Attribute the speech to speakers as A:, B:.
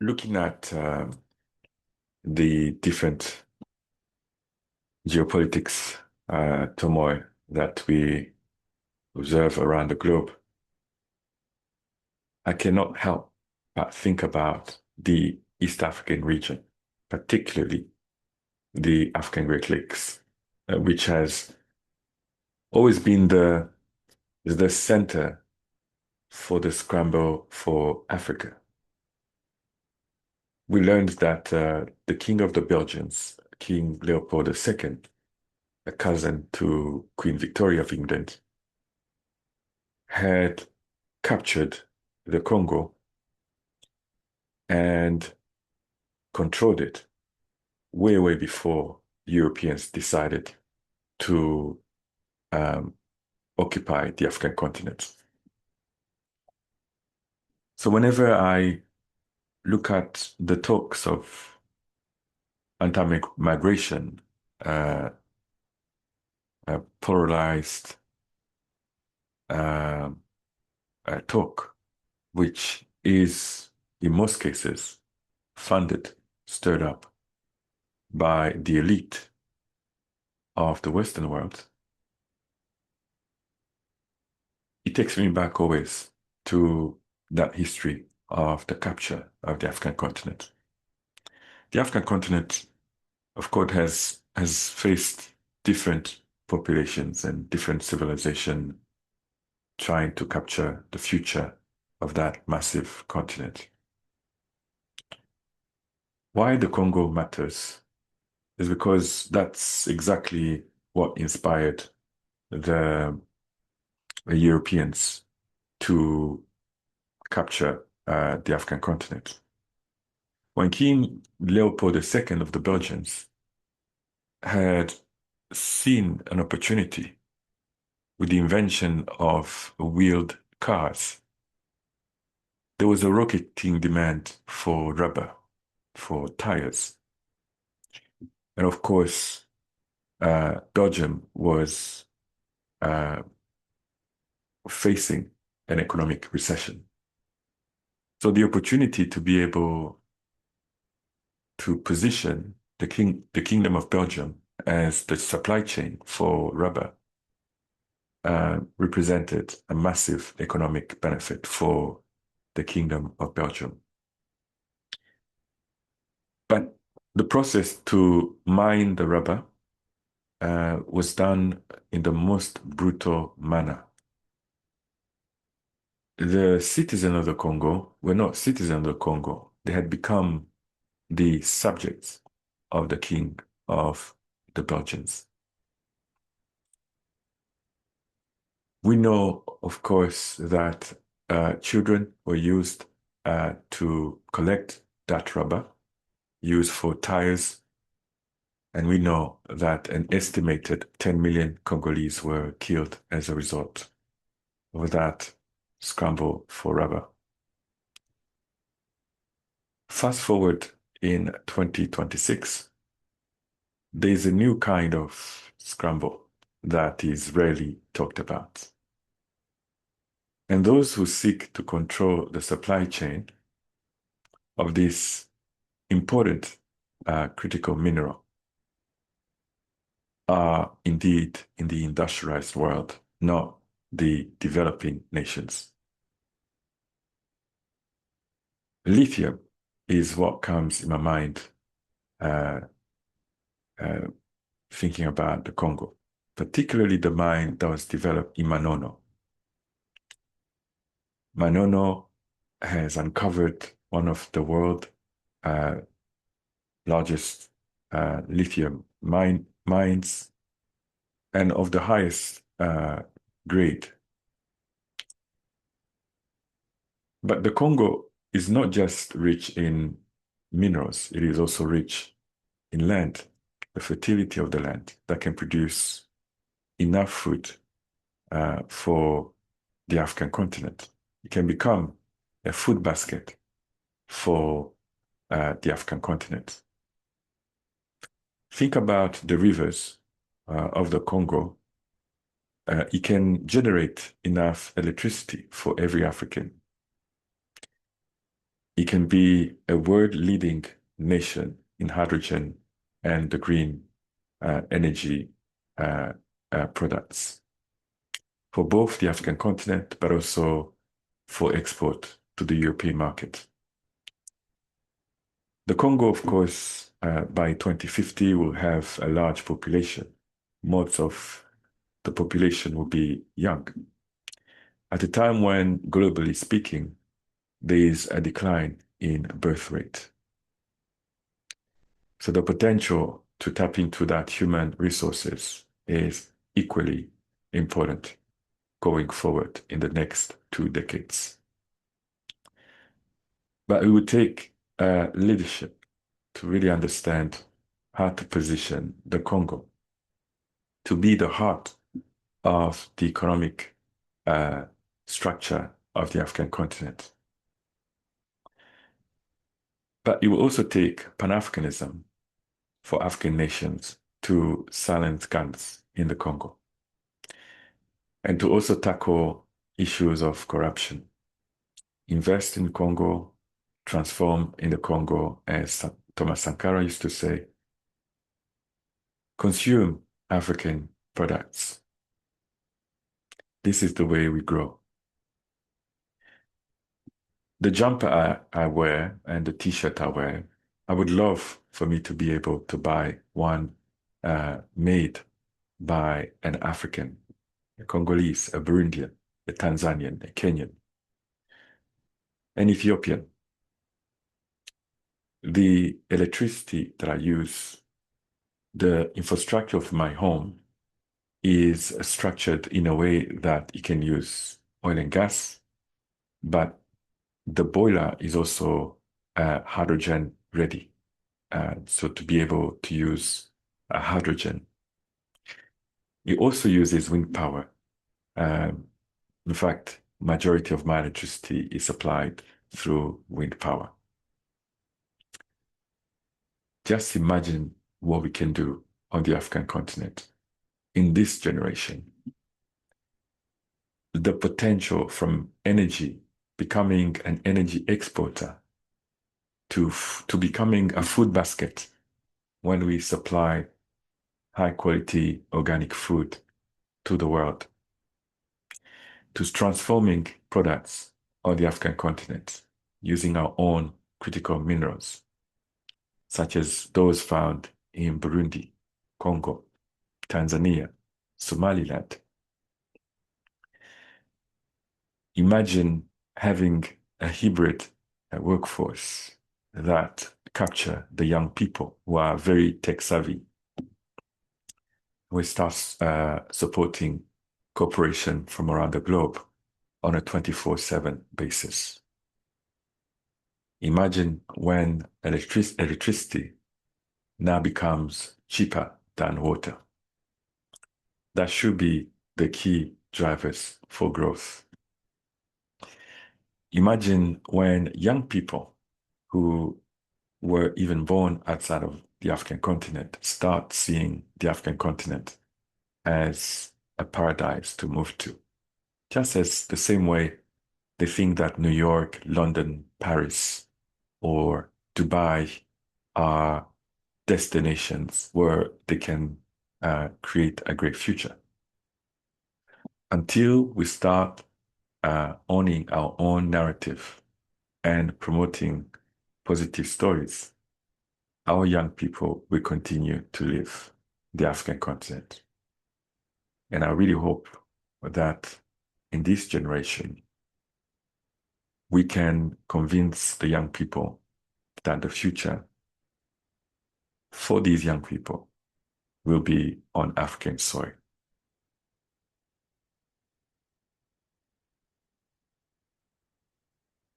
A: looking at the different geopolitics turmoil that we observe around the globe, I cannot help but think about the East African region, particularly the African Great Lakes, which has always been the center for the scramble for Africa. We learned that the King of the Belgians, King Leopold II, a cousin to Queen Victoria of England, had captured the Congo and controlled it way, way before Europeans decided to occupy the African continent. So whenever I look at the talks of anti-migration, polarized talk, which is in most cases funded, stirred up by the elite of the Western world, it takes me back always to that history of the capture of the African continent. The African continent, of course, has faced different populations and different civilization trying to capture the future of that massive continent. Why the Congo matters is because that's exactly what inspired the Europeans to capture the African continent. When King Leopold II of the Belgians had seen an opportunity with the invention of wheeled cars, there was a rocketing demand for rubber, for tires. And of course, Belgium was facing an economic recession. So the opportunity to be able to position the Kingdom of Belgium as the supply chain for rubber represented a massive economic benefit for the Kingdom of Belgium. But the process to mine the rubber was done in the most brutal manner. The citizens of the Congo were not citizens of the Congo. They had become the subjects of the King of the Belgians. We know, of course, that children were used to collect that rubber, used for tires, and we know that an estimated 10 million Congolese were killed as a result of that scramble for rubber. Fast forward in 2026, there's a new kind of scramble that is rarely talked about. And those who seek to control the supply chain of this important critical mineral are indeed in the industrialized world, not the developing nations. Lithium is what comes in my mind thinking about the Congo, particularly the mine that was developed in Manono. Manono has uncovered one of the world's largest lithium mines and of the highest grade. But the Congo is not just rich in minerals, it is also rich in land, the fertility of the land that can produce enough food for the African continent. It can become a food basket for the African continent. Think about the rivers of the Congo. It can generate enough electricity for every African. It can be a world-leading nation in hydrogen and the green energy products for both the African continent, but also for export to the European market. The Congo, of course, by 2050 will have a large population. Most of the population will be young. At a time when, globally speaking, there is a decline in birth rate. So the potential to tap into that human resources is equally important going forward in the next 2 decades. But it would take leadership to really understand how to position the Congo to be the heart of the economic structure of the African continent. But it will also take Pan-Africanism for African nations to silence guns in the Congo and to also tackle issues of corruption. Invest in Congo, transform in the Congo, as Thomas Sankara used to say. Consume African products. This is the way we grow. The jumper I wear and the t-shirt I wear, I would love for me to be able to buy one made by an African, a Congolese, a Burundian, a Tanzanian, a Kenyan, an Ethiopian. The electricity that I use, the infrastructure of my home is structured in a way that it can use oil and gas, but the boiler is also hydrogen ready. So to be able to use hydrogen. It also uses wind power. In fact, majority of my electricity is supplied through wind power. Just imagine what we can do on the African continent in this generation. The potential from energy, becoming an energy exporter, to becoming a food basket when we supply high quality organic food to the world, to transforming products on the African continent using our own critical minerals, such as those found in Burundi, Congo, Tanzania, Somaliland. Imagine having a hybrid workforce that capture the young people who are very tech savvy. We start supporting cooperation from around the globe on a 24/7 basis. Imagine when electricity now becomes cheaper than water. That should be the key drivers for growth. Imagine when young people who were even born outside of the African continent start seeing the African continent as a paradise to move to. Just as the same way they think that New York, London, Paris, or Dubai are destinations where they can create a great future. Until we start owning our own narrative and promoting positive stories, our young people will continue to live the African continent. And I really hope that in this generation, we can convince the young people that the future for these young people will be on African soil.